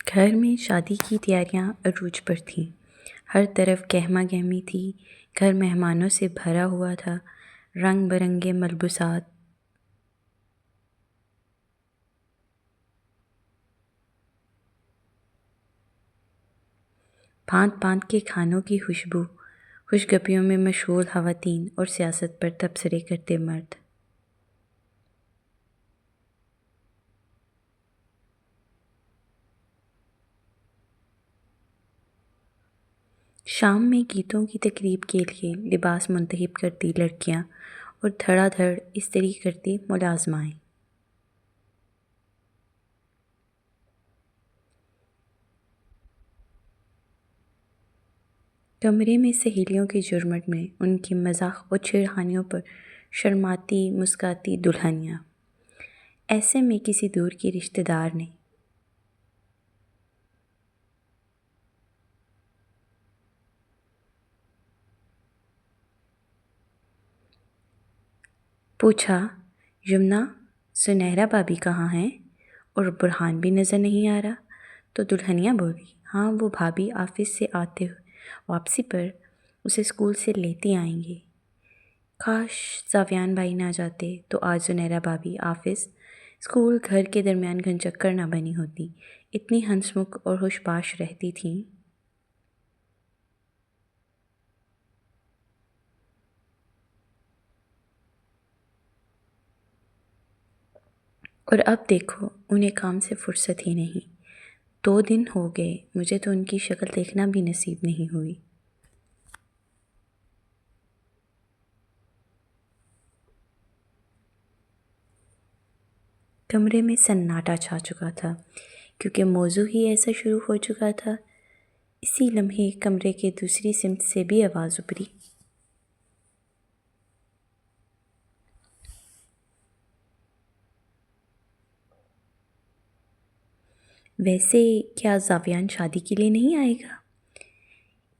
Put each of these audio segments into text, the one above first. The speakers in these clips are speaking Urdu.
گھر میں شادی کی تیاریاں عروج پر تھیں۔ ہر طرف گہما گہمی تھی، گھر مہمانوں سے بھرا ہوا تھا، رنگ برنگے ملبوسات، بھانت بھانت کے کھانوں کی خوشبو، خوشگپیوں میں مشغول خواتین اور سیاست پر تبصرے کرتے مرد۔ شام میں گیتوں کی تقریب کے لیے لباس منتخب کرتی لڑکیاں اور دھڑا دھڑ استری کرتی ملازمائیں۔ کمرے میں سہیلیوں کے جھرمٹ میں ان کی مذاق اور چھیڑخانیوں پر شرماتی مسکاتی دلہنیاں، ایسے میں کسی دور کی رشتہ دار نے پوچھا، یمنا، سنیرا بھابی کہاں ہیں؟ اور برہان بھی نظر نہیں آ رہا؟ تو دلہنیاں بولی، ہاں وہ بھابی آفس سے آتے واپسی پر اسے اسکول سے لیتی آئیں گی۔ کاش زاویان بھائی نہ جاتے تو آج سنیرا بھابی آفس اسکول گھر کے درمیان گھن چکر نہ بنی ہوتی، اتنی ہنسمکھ اور ہوش باش رہتی تھیں۔ اور اب دیکھو انہیں کام سے فرصت ہی نہیں۔ 2 دن ہو گئے مجھے تو ان کی شکل دیکھنا بھی نصیب نہیں ہوئی۔ کمرے میں سناٹا چھا چکا تھا کیونکہ موضوع ہی ایسا شروع ہو چکا تھا۔ اسی لمحے کمرے کے دوسری سمت سے بھی آواز ابھری، ویسے کیا زاویان شادی کے لیے نہیں آئے گا؟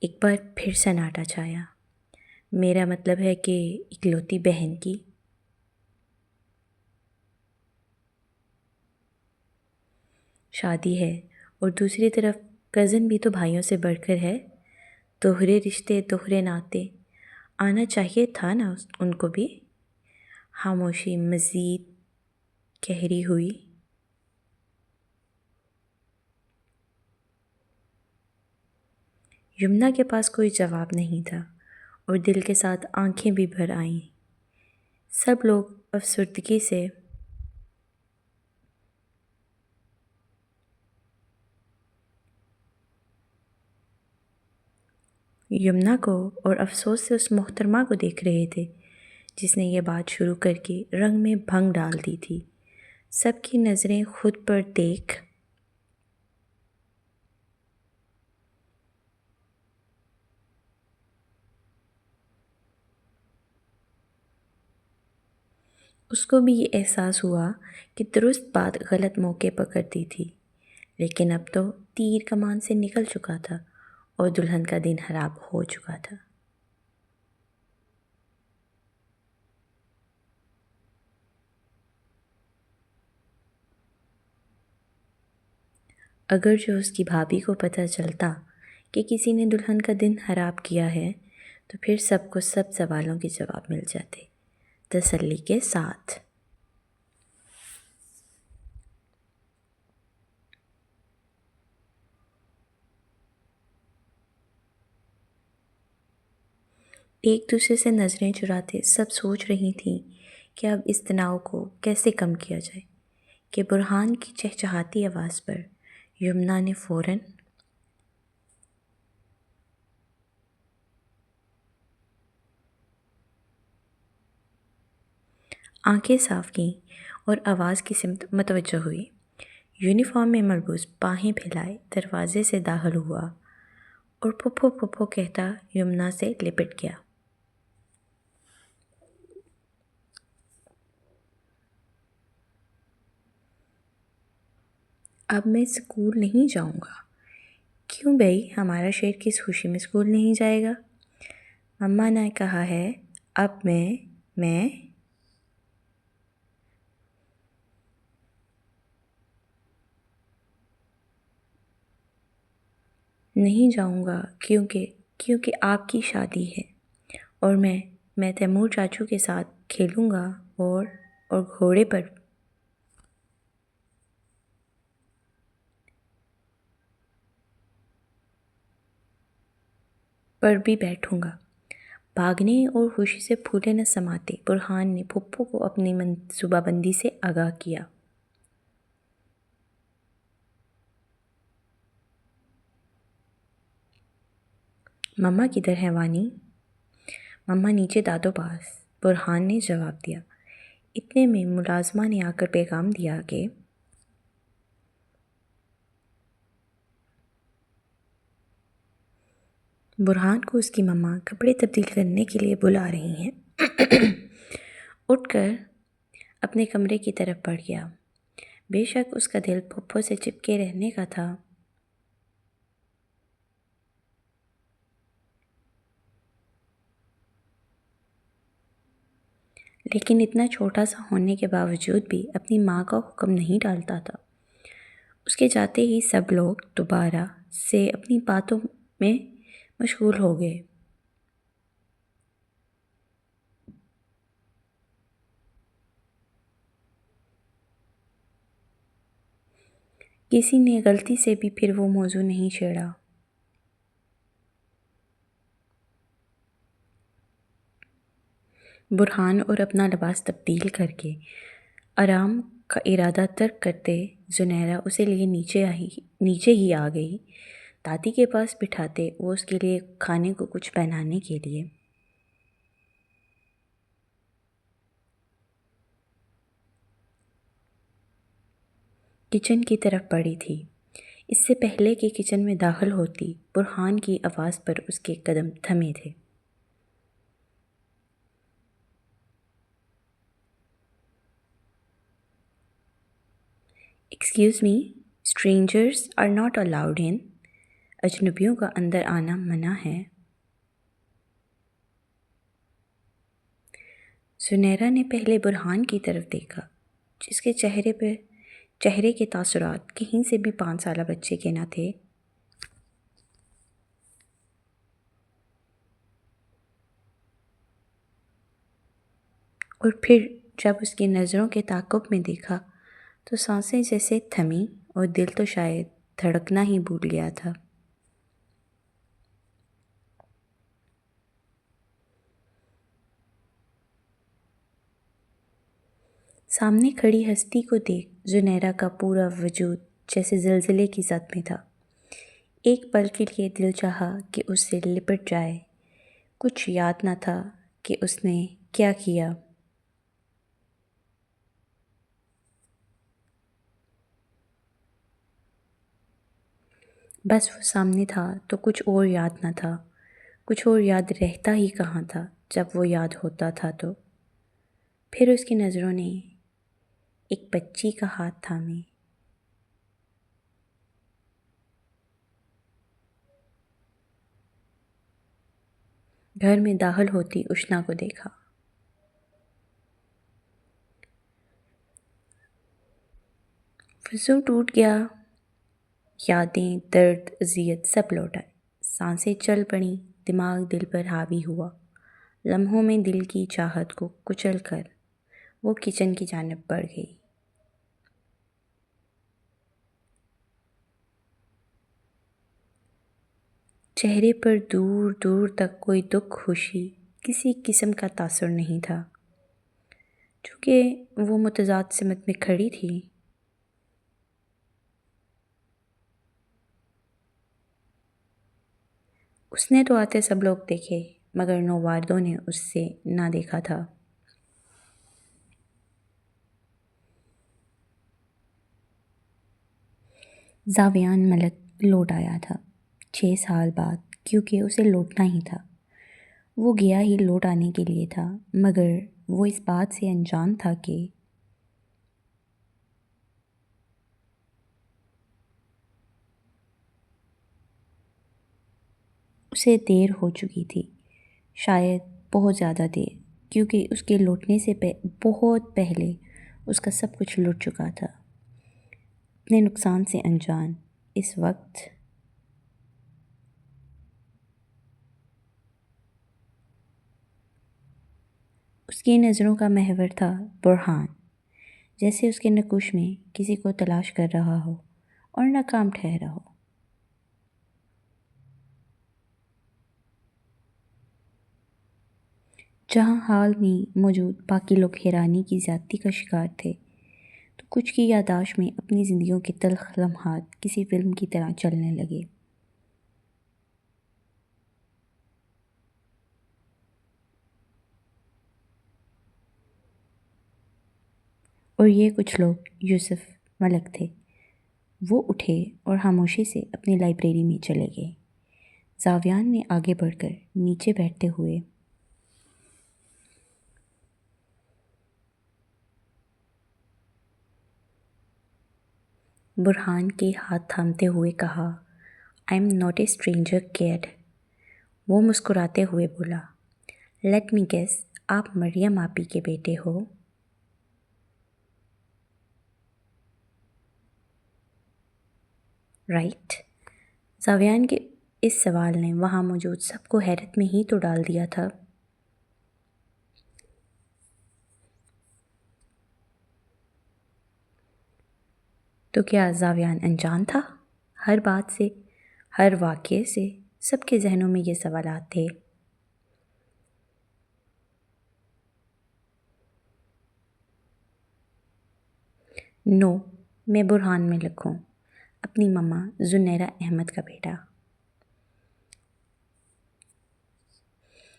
ایک بار پھر سناٹا چھایا۔ میرا مطلب ہے کہ اکلوتی بہن کی شادی ہے، اور دوسری طرف کزن بھی تو بھائیوں سے بڑھ کر ہے، دوہرے رشتے دوہرے ناطے، آنا چاہیے تھا نا ان کو بھی۔ خاموشی مزید گہری ہوئی۔ یمنا کے پاس کوئی جواب نہیں تھا اور دل کے ساتھ آنکھیں بھی بھر آئیں۔ سب لوگ افسردگی سے یمنا کو اور افسوس سے اس محترمہ کو دیکھ رہے تھے جس نے یہ بات شروع کر کے رنگ میں بھنگ ڈال دی تھی۔ سب کی نظریں خود پر دیکھ اس کو بھی یہ احساس ہوا کہ درست بات غلط موقع پکڑ دی تھی، لیکن اب تو تیر کمان سے نکل چکا تھا اور دلہن کا دن خراب ہو چکا تھا۔ اگر جو اس کی بھابھی کو پتہ چلتا کہ کسی نے دلہن کا دن خراب کیا ہے تو پھر سب کو سب سوالوں کے جواب مل جاتے، تسلی کے ساتھ۔ ایک دوسرے سے نظریں چراتے سب سوچ رہی تھیں کہ اب اس تناؤ کو کیسے کم کیا جائے کہ برہان کی چہچہاتی آواز پر یمنا نے فوراً آنکھیں صاف کیں اور آواز کی سمت متوجہ ہوئی۔ یونیفارم میں ملبوس باہیں پھیلائے دروازے سے داخل ہوا اور پھپھو پھپھو کہتا یمنا سے لپٹ گیا۔ اب میں اسکول نہیں جاؤں گا۔ کیوں بھائی، ہمارا شیر کس خوشی میں اسکول نہیں جائے گا؟ مما نے کہا ہے اب میں نہیں جاؤں گا کیونکہ آپ کی شادی ہے اور میں تیمور چاچو کے ساتھ کھیلوں گا اور گھوڑے پر بھی بیٹھوں گا۔ بھاگنے اور خوشی سے پھولے نہ سماتے برہان نے پھپھو کو اپنی منصوبہ بندی سے آگاہ کیا۔ مما کدھر ہے وانی؟ مما نیچے دادو پاس، برہان نے جواب دیا۔ اتنے میں ملازمہ نے آ کر پیغام دیا کہ برہان کو اس کی مما کپڑے تبدیل کرنے کے لیے بلا رہی ہیں۔ اٹھ کر اپنے کمرے کی طرف بڑھ گیا۔ بے شک اس کا دل پھپھو سے چپکے رہنے کا تھا۔ لیکن اتنا چھوٹا سا ہونے کے باوجود بھی اپنی ماں کا حکم نہیں ٹالتا تھا۔ اس کے جاتے ہی سب لوگ دوبارہ سے اپنی باتوں میں مشغول ہو گئے۔ کسی نے غلطی سے بھی پھر وہ موضوع نہیں چھیڑا۔ برہان اور اپنا لباس تبدیل کر کے آرام کا ارادہ ترک کرتے زنیرہ اسے لیے نیچے ہی آ گئی۔ دادی کے پاس بٹھاتے وہ اس کے لیے کھانے کو کچھ پہنانے کے لیے کچن کی طرف بڑھی تھی۔ اس سے پہلے کہ کچن میں داخل ہوتی برہان کی آواز پر اس کے قدم تھمے تھے۔ Excuse me, strangers are not allowed in. اجنبیوں کا اندر آنا منع ہے۔ زنیرہ نے پہلے برہان کی طرف دیکھا جس کے چہرے کے تاثرات کہیں سے بھی 5 سالہ بچے کے نہ تھے۔ اور پھر جب اس کی نظروں کے تعاقب میں دیکھا تو سانسیں جیسے تھمیں اور دل تو شاید دھڑکنا ہی بھول گیا تھا۔ سامنے کھڑی ہستی کو دیکھ زنیرہ کا پورا وجود جیسے زلزلے کی زد میں تھا۔ ایک پل کے لیے دل چاہا کہ اس سے لپٹ جائے۔ کچھ یاد نہ تھا کہ اس نے کیا کیا۔ بس وہ سامنے تھا تو کچھ اور یاد نہ تھا۔ کچھ اور یاد رہتا ہی کہاں تھا جب وہ یاد ہوتا تھا تو پھر اس کی نظروں نے ایک بچی کا ہاتھ تھامے۔ گھر میں داخل ہوتی اشنا کو دیکھا۔ وضو ٹوٹ گیا۔ یادیں، درد، اذیت سب لوٹ آئے۔ سانسیں چل پڑیں، دماغ دل پر حاوی ہوا۔ لمحوں میں دل کی چاہت کو کچل کر وہ کچن کی جانب بڑھ گئی۔ چہرے پر دور دور تک کوئی دکھ، خوشی، کسی قسم کا تاثر نہیں تھا۔ چونکہ وہ متضاد سمت میں کھڑی تھی۔ اس نے تو آتے سب لوگ دیکھے مگر نوواردوں نے اس سے نہ دیکھا تھا۔ زاویان ملک لوٹ آیا تھا 6 سال بعد، کیونکہ اسے لوٹنا ہی تھا۔ وہ گیا ہی لوٹ آنے کے لیے تھا، مگر وہ اس بات سے انجان تھا کہ اسے دیر ہو چکی تھی، شاید بہت زیادہ دیر، کیونکہ اس کے لوٹنے سے بہت پہلے اس کا سب کچھ لٹ چکا تھا۔ اپنے نقصان سے انجان اس وقت اس کی نظروں کا محور تھا برہان، جیسے اس کے نقوش میں کسی کو تلاش کر رہا ہو اور ناکام ٹھہرا ہو۔ جہاں حال میں موجود باقی لوگ حیرانی کی زیادتی کا شکار تھے، تو کچھ کی یادداشت میں اپنی زندگیوں کے تلخ لمحات کسی فلم کی طرح چلنے لگے۔ اور یہ کچھ لوگ یوسف ملک تھے۔ وہ اٹھے اور خاموشی سے اپنی لائبریری میں چلے گئے۔ زاویان نے آگے بڑھ کر نیچے بیٹھتے ہوئے برہان کے ہاتھ تھامتے ہوئے کہا، "I am not a stranger kid." وہ مسکراتے ہوئے بولا، "لیٹ می گیس، آپ مریم آپی کے بیٹے ہو؟" رائٹ۔ زاویان کے اس سوال نے وہاں موجود سب کو حیرت میں ہی تو ڈال دیا تھا۔ تو کیا زاویان انجان تھا؟ ہر بات سے، ہر واقعے سے سب کے ذہنوں میں یہ سوالات تھے۔ نو، میں برہان ملک ہوں، اپنی مما زنیرہ احمد کا بیٹا۔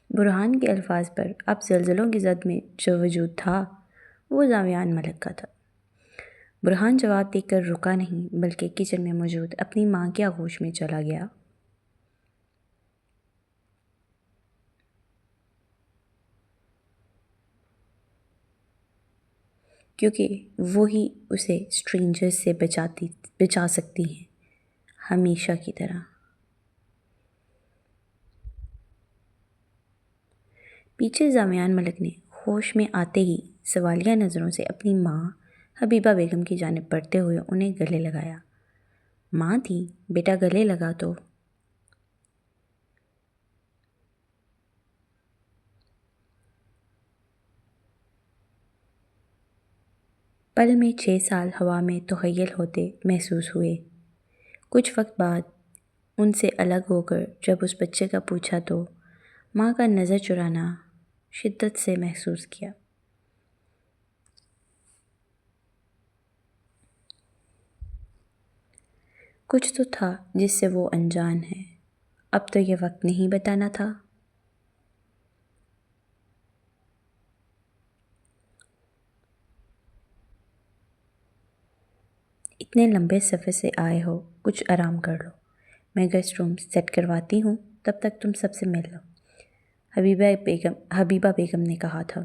برہان کے الفاظ پر اب زلزلوں کی زد میں جو وجود تھا وہ زاویان ملک کا تھا۔ برہان جواب دے کر رکا نہیں بلکہ کچن میں موجود اپنی ماں کے آغوش میں چلا گیا۔ کیونکہ وہی اسے اسٹرینجر سے بچا سکتی ہیں، ہمیشہ کی طرح۔ پیچھے زاویان ملک نے ہوش میں آتے ہی سوالیہ نظروں سے اپنی ماں حبیبہ بیگم کی جانب بڑھتے ہوئے انہیں گلے لگایا۔ ماں تھی، بیٹا گلے لگا تو۔ پل میں 6 سال ہوا میں تخیل ہوتے محسوس ہوئے۔ کچھ وقت بعد ان سے الگ ہو کر جب اس بچے کا پوچھا تو ماں کا نظر چرانا شدت سے محسوس کیا۔ کچھ تو تھا جس سے وہ انجان ہے، اب تو یہ وقت نہیں بتانا تھا۔ اتنے لمبے سفر سے آئے ہو، کچھ آرام کر لو، میں گیسٹ روم سیٹ کرواتی ہوں، تب تک تم سب سے مل لو، حبیبہ بیگم نے کہا تھا۔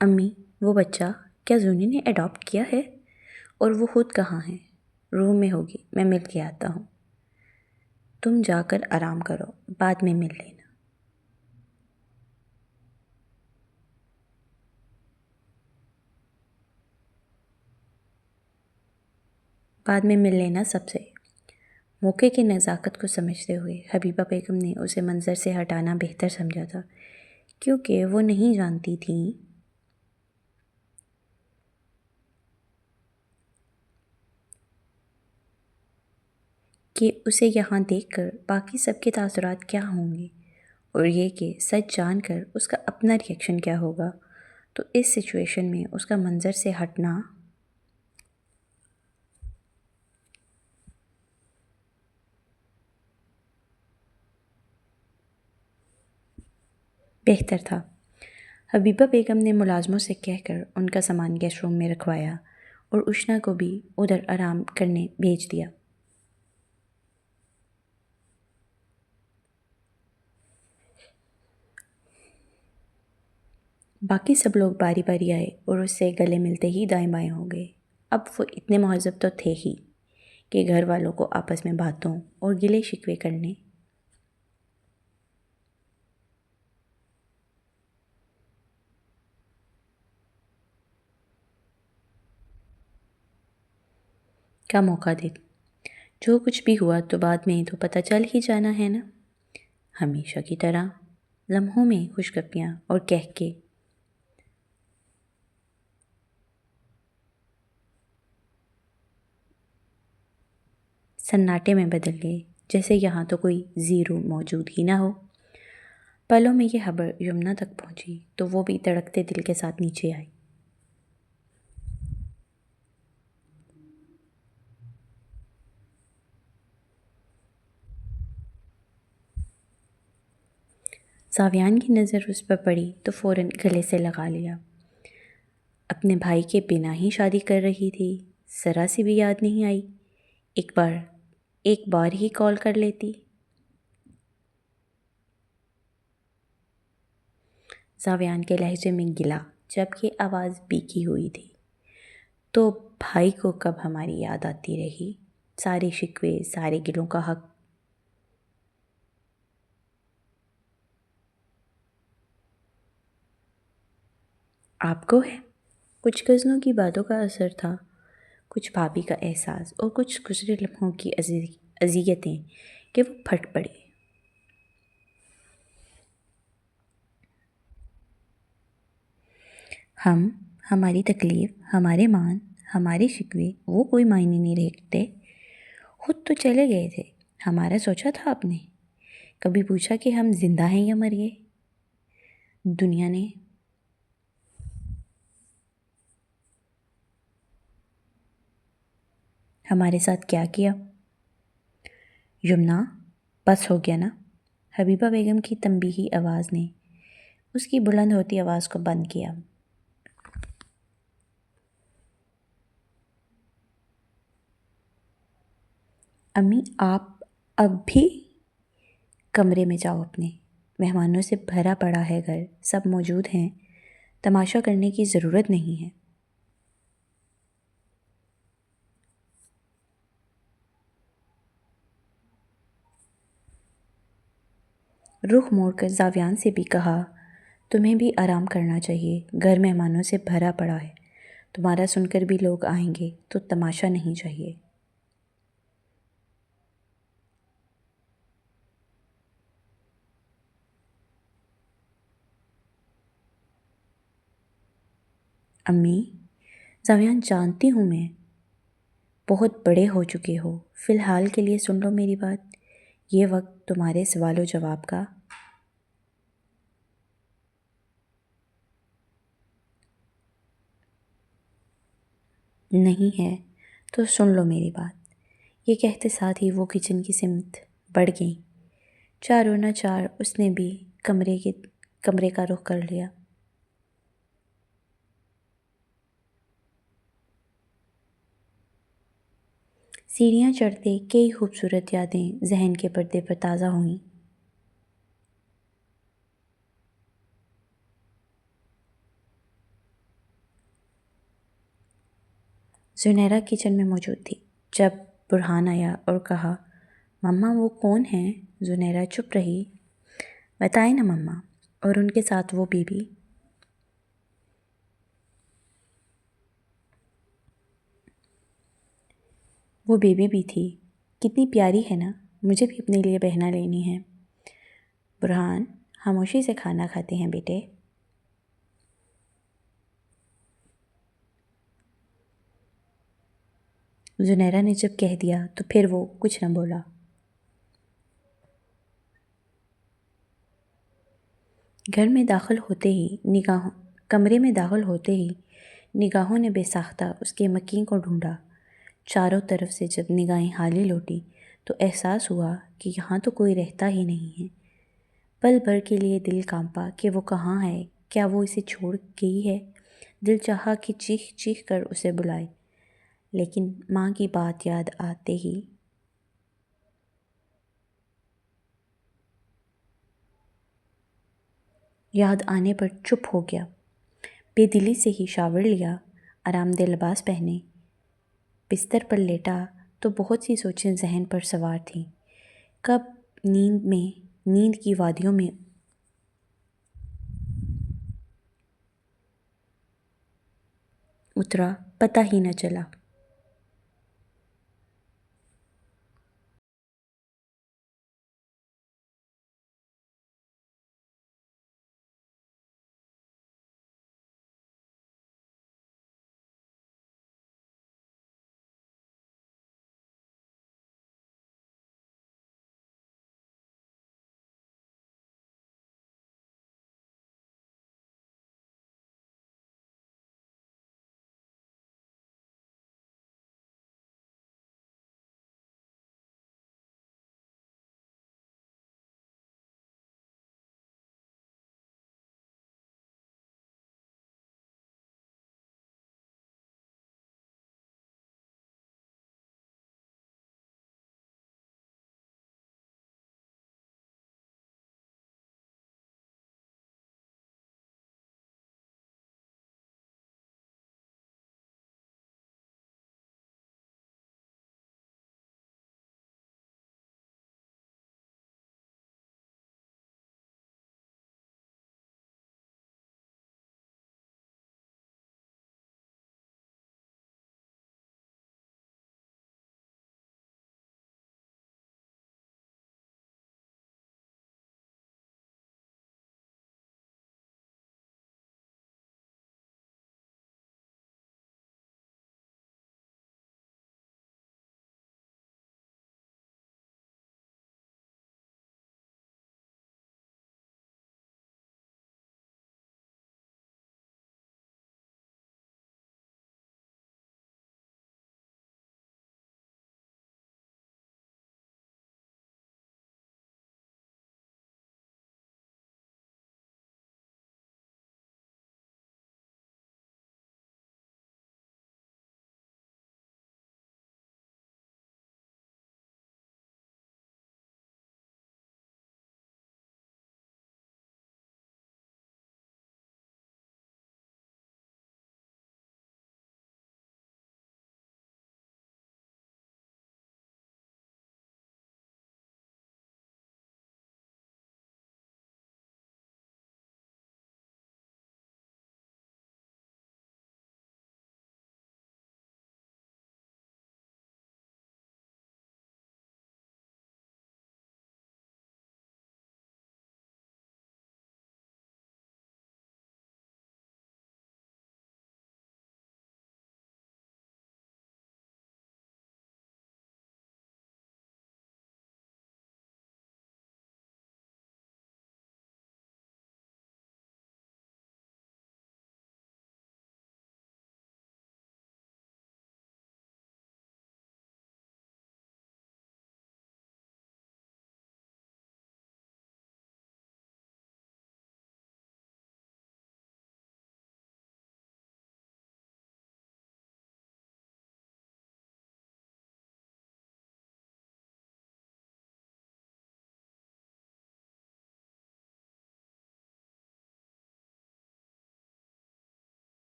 امی، وہ بچہ کیا زونی نے اڈاپٹ کیا ہے؟ اور وہ خود کہاں ہے؟ روم میں ہوگی، میں مل کے آتا ہوں۔ تم جا کر آرام کرو، بعد میں مل لینا۔ بعد میں مل لینا سب سے۔ موقع کی نزاکت کو سمجھتے ہوئے حبیبہ بیگم نے اسے منظر سے ہٹانا بہتر سمجھا تھا، کیونکہ وہ نہیں جانتی تھیں کہ اسے یہاں دیکھ کر باقی سب کے تاثرات کیا ہوں گے، اور یہ کہ سچ جان کر اس کا اپنا ریئیکشن کیا ہوگا۔ تو اس سچویشن میں اس کا منظر سے ہٹنا بہتر تھا۔ حبیبہ بیگم نے ملازموں سے کہہ کر ان کا سامان گیسٹ روم میں رکھوایا اور اشنا کو بھی ادھر آرام کرنے بھیج دیا۔ باقی سب لوگ باری باری آئے اور اس سے گلے ملتے ہی دائیں بائیں ہو گئے۔ اب وہ اتنے مہذب تو تھے ہی کہ گھر والوں کو آپس میں باتوں اور گلے شکوے کرنے کا موقع دے جو کچھ بھی ہوا تو بعد میں تو پتہ چل ہی جانا ہے نا۔ ہمیشہ کی طرح لمحوں میں خوشگپیاں اور کہہ کے سناٹے میں بدل گئے، جیسے یہاں تو کوئی زیرو موجود ہی نہ ہو۔ پلوں میں یہ خبر یمنا تک پہنچی تو وہ بھی دھڑکتے دل کے ساتھ نیچے آئی۔ ساویان کی نظر اس پر پڑی تو فوراً گلے سے لگا لیا۔ اپنے بھائی کے بنا ہی شادی کر رہی تھی، ذرا سی بھی یاد نہیں آئی؟ ایک بار ہی کال کر لیتی۔ ساویان کے لہجے میں گلا جبکہ آواز بیکی ہوئی تھی۔ تو بھائی کو کب ہماری یاد آتی رہی؟ سارے شکوے، سارے گلوں کا حق آپ کو ہے۔ کچھ غزلوں کی باتوں کا اثر تھا، کچھ بھابھی کا احساس اور کچھ گزرے لمحوں کی اذیتیں کہ وہ پھٹ پڑی۔ ہماری تکلیف، ہمارے مان، ہمارے شکوے وہ کوئی معنی نہیں رکھتے۔ خود تو چلے گئے تھے، ہمارا سوچا تھا آپ نے؟ کبھی پوچھا کہ ہم زندہ ہیں یا مر گئے؟ دنیا نے ہمارے ساتھ کیا کیا؟ یمنا، بس ہو گیا نا؟ حبیبہ بیگم کی تنبیہی آواز نے اس کی بلند ہوتی آواز کو بند کیا۔ امی آپ اب بھی کمرے میں جاؤ، اپنے مہمانوں سے بھرا پڑا ہے گھر، سب موجود ہیں، تماشا کرنے کی ضرورت نہیں ہے۔ رخ موڑ کر زاویان سے بھی کہا، تمہیں بھی آرام کرنا چاہیے، گھر مہمانوں سے بھرا پڑا ہے، تمہارا سن کر بھی لوگ آئیں گے تو تماشا نہیں چاہیے۔ امی، زاویان جانتی ہوں میں بہت بڑے ہو چکے ہو، فی الحال کے لیے سن لو میری بات، یہ وقت تمہارے سوال و جواب کا نہیں ہے، تو سن لو میری بات۔ یہ کہتے ساتھ ہی وہ کچن کی سمت بڑھ گئیں۔ چاروں نہ چار اس نے بھی کمرے کا رخ کر لیا۔ سیڑھیاں چڑھتے کئی خوبصورت یادیں ذہن کے پردے پر تازہ ہوئیں۔ زنیرہ کچن میں موجود تھی جب برہان آیا اور کہا، مما وہ کون ہیں؟ زنیرہ چپ رہی۔ بتائے نا مما، اور ان کے ساتھ وہ بی بی۔ وہ بیبی بھی تھی، کتنی پیاری ہے نا، مجھے بھی اپنے لیے بہنا لینی ہے۔ برہان، خاموشی سے کھانا کھاتے ہیں بیٹے۔ زنیرہ نے جب کہہ دیا تو پھر وہ کچھ نہ بولا۔ کمرے میں داخل ہوتے ہی نگاہوں نے بے ساختہ اس کے مکین کو ڈھونڈا۔ چاروں طرف سے جب نگاہیں حالی لوٹی تو احساس ہوا کہ یہاں تو کوئی رہتا ہی نہیں ہے۔ پل بھر کے لیے دل کانپا کہ وہ کہاں ہے، کیا وہ اسے چھوڑ گئی ہے؟ دل چاہا کہ چیخ چیخ کر اسے بلائے، لیکن ماں کی بات یاد آنے پر چپ ہو گیا۔ بے دلی سے ہی شاور لیا، آرام دہ لباس پہنے، بستر پر لیٹا تو بہت سی سوچیں ذہن پر سوار تھیں۔ کب نیند کی وادیوں میں اترا پتہ ہی نہ چلا۔